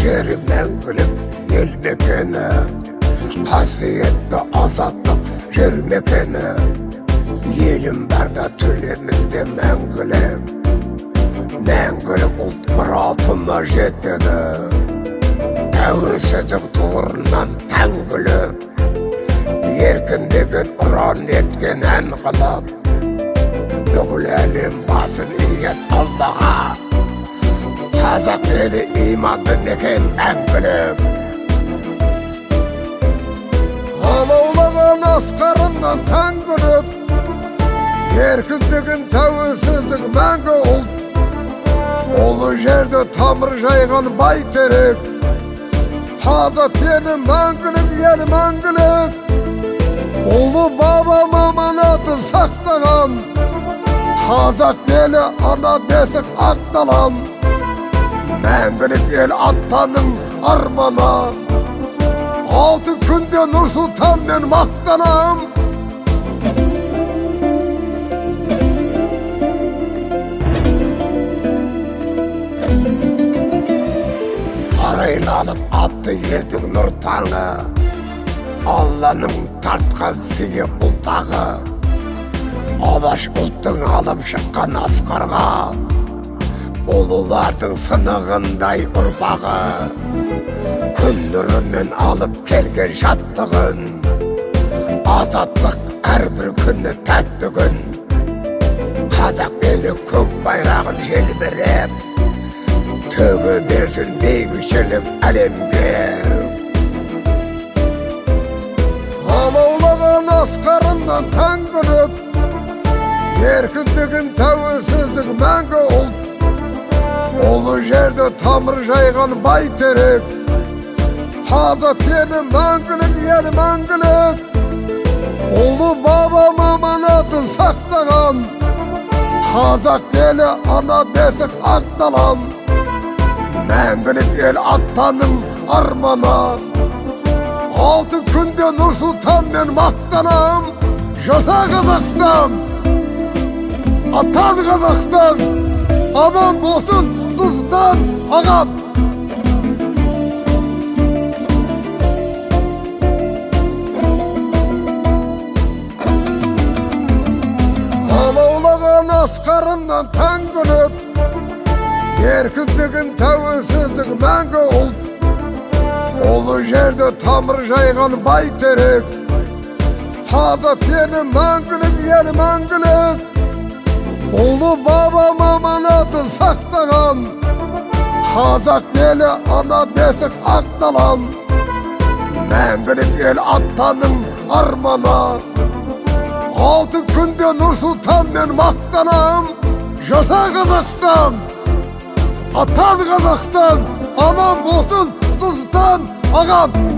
Jeri мәңгілік ел мекені, қасиетті азаттық жер мекені. Елім барда төлемізде мәңгілік, мәңгілік ұлт мұратына жетеді. Тәуелсіздік тұғырынан тәңгілік, еркіндеген ұран еткен ән қылып, бүкіл әлем басын иет Аллаға. Қазақ елі иманды мекен мәңгілік. Алаулаған асқарымнан тәңгілік, еркіндігін тәуелсіздік мәңгі ұлт. Олы жерді тамыр жайған байтерек, Қазақ елі мәңгілік, ел мәңгілік. Ұлы баба аманатын сақтаған, Қазақ елі ана бесік ақталам. Мәңгілік ел аттаның армана, алты күнде Нұр-Сұлтан мен мақтанам. Арайланып атты елдің нұр таңы, Алланың тартқан сыйы бұлтағы. Алаш ұлттың алып шыққан асқарға, ұлылардың сынығындай ұрпағы. Күн нұрымен алып келген жаттығын, азаттық әрбір күні тәтті күн. Қазақ елі көк байрағын желбіреп, төгі берсін бейбітшілік әлемге. Алаулаған асқарымнан тәңгілік, еркіндігін тәуелсіздік мәңгі ұлт. Олы жерді тамыр жайған байтерек, Қазақ елі мәңгілік, ел мәңгілік. Ұлы бабам аманатын сақтаған, Қазақ елі ана бесік ақталам. Мәңгілік ел аттаның армана, алты күнде Нұр-Сұлтан мен мақтанам. Жаса Қазақстан, аттан Қазақстан, аман болсын Нұр-Сұлтан ағам. Алаулаған асқарымнан тәңгілік, еркіндігін тәуелсіздік мәңгі ұлт. Олы жерді тамыр жайған байтерек, Қазақ елі мәңгілік, ел мәңгілік. Ұлы бабам аманатын сақтаған, Қазақ елі ана бесік ақталам. Мәңгілік ел аттаның армана, алты күнде Нұр-Сұлтан мен мақтанам. Жаса Қазақстан, аттан Қазақстан, аман болсын Нұр-Сұлтан ағам.